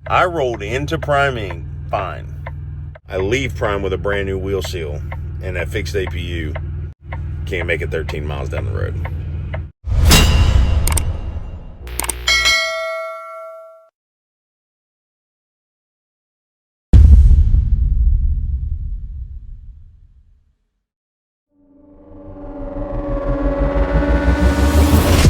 I rolled into priming fine. I leave Prime with a brand new wheel seal and that fixed APU. Can't make it 13 miles down the road.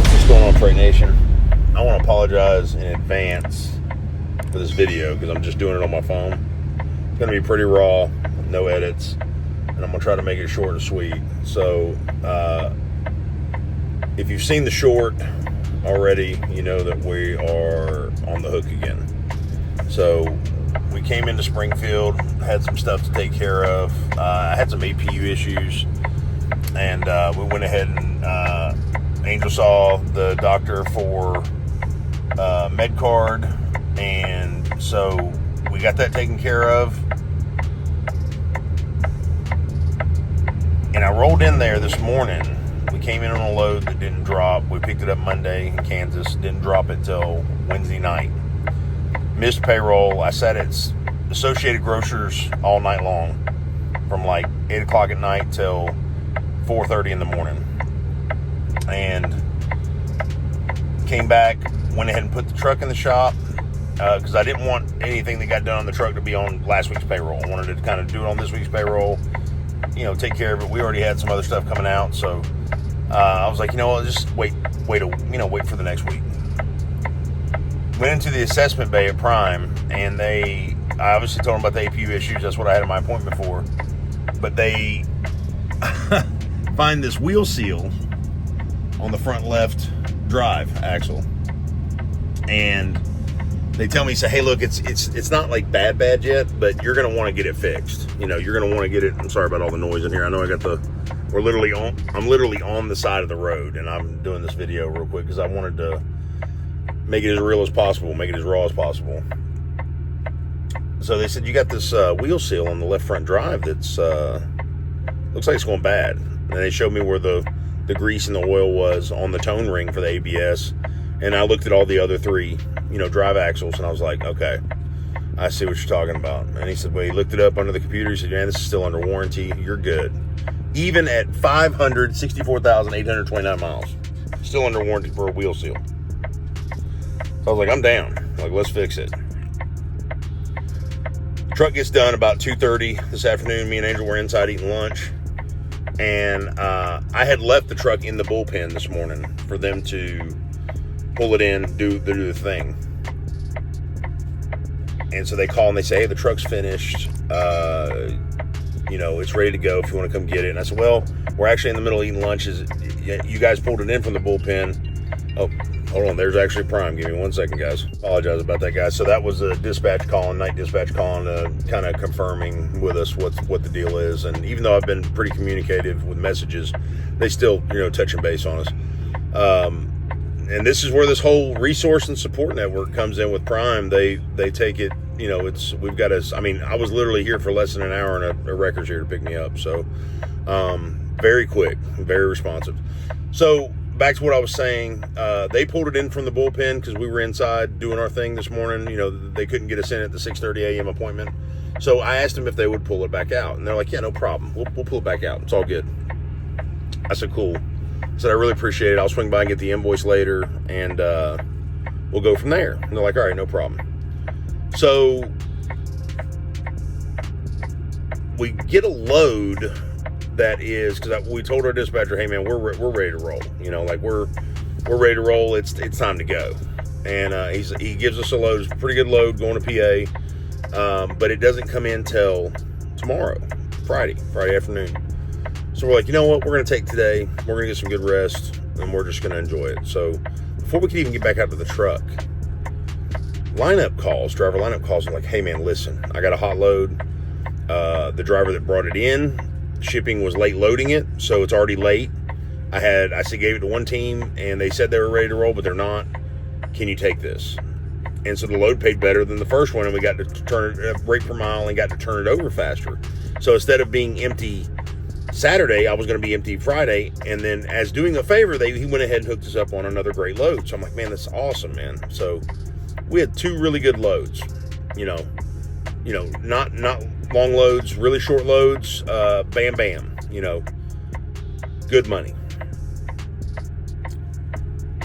What's going on, Fr8 Nation? I want to apologize in advance for this video because I'm just doing it on my phone. It's going to be pretty raw, no edits, and I'm going to try to make it short and sweet. So if you've seen the short already, you know that we are on the hook again. So we came into Springfield, had some stuff to take care of. I had some APU issues, and we went ahead and Angel saw the doctor for med card, and so we got that taken care of. And I rolled in there this morning. We came in on a load that didn't drop. We picked it up Monday in Kansas, didn't drop it till Wednesday night. Missed payroll. I sat at Associated Grocers all night long, from like 8 o'clock at night till 4:30 in the morning. And came back, went ahead and put the truck in the shop, because I didn't want anything that got done on the truck to be on last week's payroll. I wanted to kind of do it on this week's payroll, you know, take care of it. We already had some other stuff coming out, so I was like, you know what, just wait for the next week. Went into the assessment bay at Prime, and I obviously told them about the APU issues. That's what I had in my appointment for. But they find this wheel seal on the front left drive axle, and they tell me, say, hey, look, it's not like bad yet, but you're gonna want to get it fixed. You know, you're gonna want to get it. I'm sorry about all the noise in here. I know I'm literally on the side of the road, and I'm doing this video real quick because I wanted to make it as real as possible, make it as raw as possible. So they said, you got this wheel seal on the left front drive that's looks like it's going bad. And they showed me where the grease and the oil was on the tone ring for the ABS. And I looked at all the other three, you know, drive axles, and I was like, okay, I see what you're talking about. And he said, well, he looked it up under the computer. He said, man, this is still under warranty. You're good. Even at 564,829 miles, still under warranty for a wheel seal. So I was like, I'm down. Like, let's fix it. Truck gets done about 2:30 this afternoon. Me and Angel were inside eating lunch. And I had left the truck in the bullpen this morning for them to pull it in, do the thing. And so they call and they say, hey, the truck's finished. You know, it's ready to go if you want to come get it. And I said, well, we're actually in the middle of eating lunch. You guys pulled it in from the bullpen. Oh, hold on. There's actually Prime. Give me 1 second, guys. Apologize about that, guys. So that was a dispatch calling, night dispatch calling, kind of confirming with us what the deal is. And even though I've been pretty communicative with messages, they still, you know, touching base on us. And this is where this whole resource and support network comes in with Prime. They take it, you know, we've got I mean, I was literally here for less than an hour, and a wrecker's here to pick me up. So, very quick, very responsive. So back to what I was saying, they pulled it in from the bullpen because we were inside doing our thing this morning. You know, they couldn't get us in at the 6:30 a.m. appointment. So I asked them if they would pull it back out, and they're like, yeah, no problem. We'll pull it back out. It's all good. I said, cool. I said, I really appreciate it. I'll swing by and get the invoice later, and we'll go from there. And they're like, all right, no problem. So we get a load that is, because we told our dispatcher, hey man, we're ready to roll. You know, like we're ready to roll. It's time to go. And he gives us a load. It's a pretty good load going to PA, but it doesn't come in till tomorrow, Friday afternoon. So we're like, you know what? We're going to take today. We're going to get some good rest, and we're just going to enjoy it. So before we could even get back out to the truck, driver lineup calls are like, hey man, listen, I got a hot load. The driver that brought it in, shipping was late loading it, so it's already late. I gave it to one team, and they said they were ready to roll, but they're not. Can you take this? And so the load paid better than the first one, and we got to turn it rate per mile and got to turn it over faster. So instead of being empty Saturday, I was going to be empty Friday, and then as doing a favor, he went ahead and hooked us up on another great load. So I'm like, man, that's awesome, man. So we had two really good loads. not long loads, really short loads, bam, bam, good money.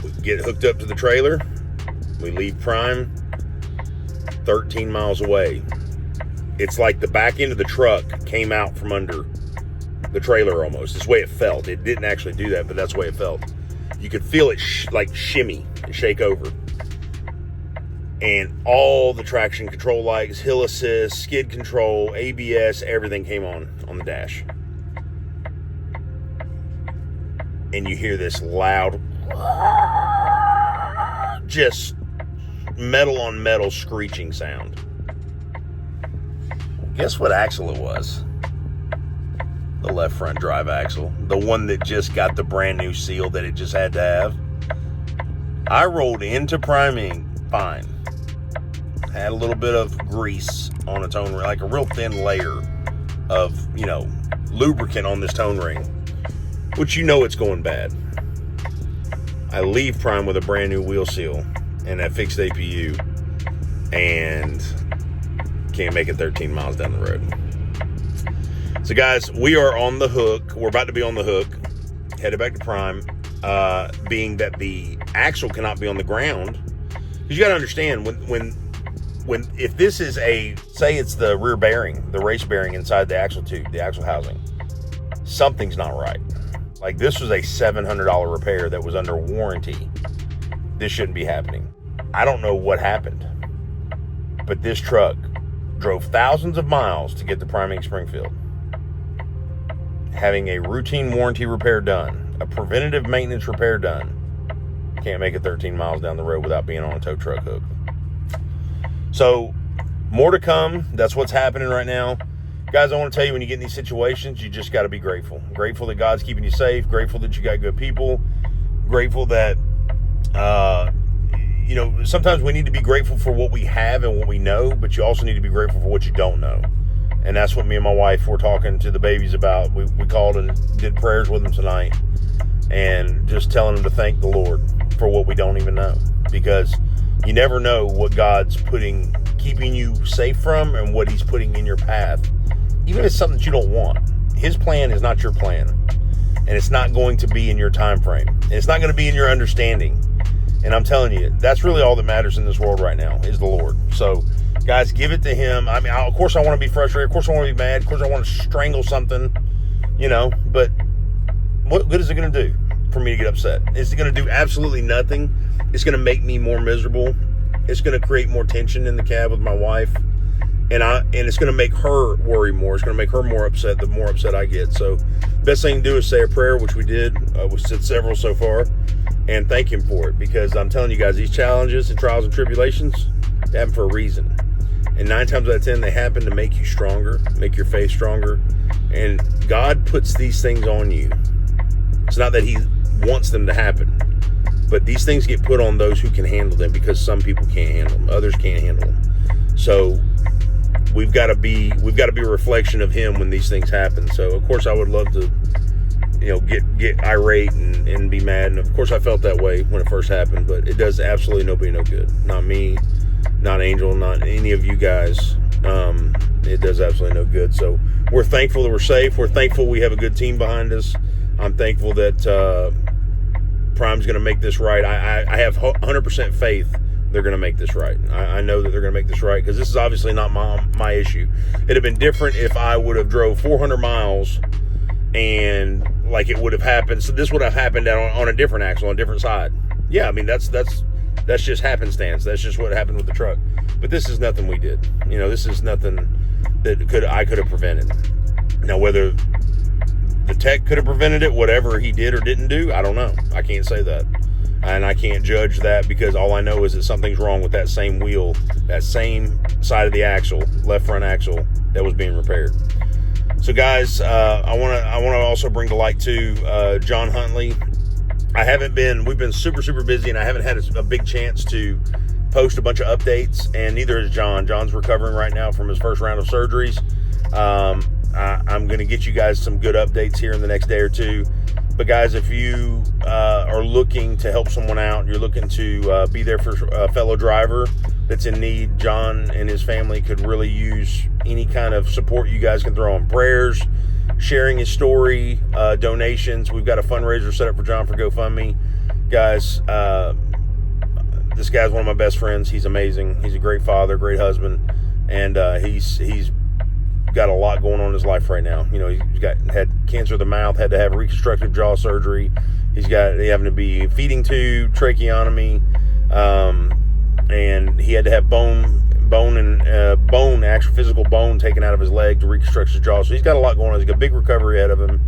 We get hooked up to the trailer. We leave Prime 13 miles away. It's like the back end of the truck came out from under the trailer almost. It's the way it felt. It didn't actually do that, but that's the way it felt. You could feel it like shimmy and shake over. And all the traction control lights, hill assist, skid control, ABS, everything came on the dash. And you hear this loud, just metal on metal screeching sound. Guess what axle it was? The left front drive axle. The one that just got the brand new seal that it just had to have. I rolled into priming fine. Had a little bit of grease on a tone ring, like a real thin layer of, lubricant on this tone ring, which it's going bad. I leave Prime with a brand new wheel seal and that fixed APU, and can't make it 13 miles down the road. So guys, we are on the hook. We're about to be on the hook, headed back to Prime, being that the axle cannot be on the ground. Because you got to understand, if this is say it's the rear bearing, the race bearing inside the axle tube, the axle housing, something's not right. Like, this was a $700 repair that was under warranty. This shouldn't be happening. I don't know what happened, but this truck drove thousands of miles to get to Priming Springfield, having a routine warranty repair done, a preventative maintenance repair done. Can't make it 13 miles down the road without being on a tow truck hook. So, more to come. That's what's happening right now. Guys, I want to tell you, when you get in these situations, you just got to be grateful. Grateful that God's keeping you safe. Grateful that you got good people. Grateful that, sometimes we need to be grateful for what we have and what we know, but you also need to be grateful for what you don't know. And that's what me and my wife were talking to the babies about. We called and did prayers with them tonight, and just telling them to thank the Lord for what we don't even know, because you never know what God's keeping you safe from, and what he's putting in your path. Even if it's something that you don't want, his plan is not your plan, and it's not going to be in your time frame, and it's not going to be in your understanding. And I'm telling you, that's really all that matters in this world right now, is the Lord. So guys, give it to him. I mean, of course I want to be frustrated, of course I want to be mad, of course I want to strangle something, but what good is it going to do for me to get upset? It's going to do absolutely nothing. It's going to make me more miserable. It's going to create more tension in the cab with my wife. And it's going to make her worry more. It's going to make her more upset the more upset I get. So best thing to do is say a prayer, which we did. We said several so far. And thank him for it. Because I'm telling you guys, these challenges and trials and tribulations, they happen for a reason. And 9 times out of 10, they happen to make you stronger, make your faith stronger. And God puts these things on you. It's not that he wants them to happen, but these things get put on those who can handle them, because some people can't handle them, others can't handle them. So we've got to be a reflection of him when these things happen. So of course I would love to, get irate and be mad. And of course I felt that way when it first happened, but it does absolutely nobody no good. Not me, not Angel, not any of you guys. It does absolutely no good. So we're thankful that we're safe. We're thankful we have a good team behind us. I'm thankful that Prime's going to make this right. I have 100% faith they're going to make this right. I know that they're going to make this right, because this is obviously not my issue. It'd have been different if I would have drove 400 miles and like it would have happened. So this would have happened on a different axle, on a different side. Yeah, I mean, that's just happenstance. That's just what happened with the truck. But this is nothing we did. This is nothing that I could have prevented. Now, whether the tech could have prevented it, whatever he did or didn't do, I don't know. I can't say that. And I can't judge that, because all I know is that something's wrong with that same wheel, that same side of the axle, left front axle, that was being repaired. So guys, I want to also bring to light to John Huntley. We've been super, super busy, and I haven't had a big chance to post a bunch of updates, and neither is John. John's recovering right now from his first round of surgeries. I'm going to get you guys some good updates here in the next day or two. But guys, if you are looking to help someone out, you're looking to be there for a fellow driver, that's in need. John and his family could really use any kind of support you guys can throw in. Prayers, sharing his story, donations. We've got a fundraiser set up for John for GoFundMe. Guys, this guy's one of my best friends. He's amazing. He's a great father, great husband, and he's got a lot going on in his life right now. You know, had cancer of the mouth, had to have reconstructive jaw surgery. He's having to be feeding tube, tracheotomy, and he had to have actual physical bone taken out of his leg to reconstruct his jaw. So he's got a lot going on. He's got a big recovery ahead of him,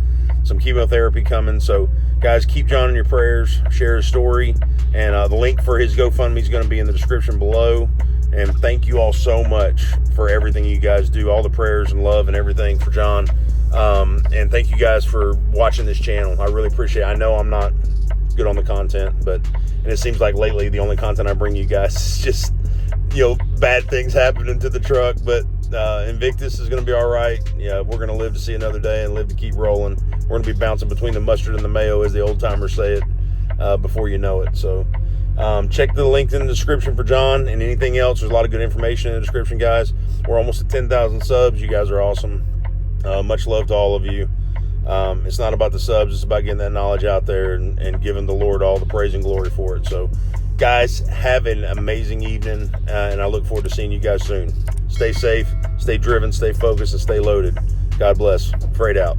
some chemotherapy coming. So guys, keep John in your prayers, share his story, and the link for his GoFundMe is going to be in the description below. And thank you all so much for everything you guys do, all the prayers and love and everything for John. And thank you guys for watching this channel. I really appreciate it. I know I'm not good on the content, and it seems like lately the only content I bring you guys is just, bad things happening to the truck. But Invictus is going to be all right. Yeah, we're going to live to see another day and live to keep rolling. We're going to be bouncing between the mustard and the mayo, as the old timers say it, before you know it. So check the link in the description for John and anything else. There's a lot of good information in the description, guys. We're almost at 10,000 subs. You guys are awesome. Much love to all of you. It's not about the subs. It's about getting that knowledge out there and giving the Lord all the praise and glory for it. So, guys, have an amazing evening, and I look forward to seeing you guys soon. Stay safe, stay driven, stay focused, and stay loaded. God bless. Fr8 out.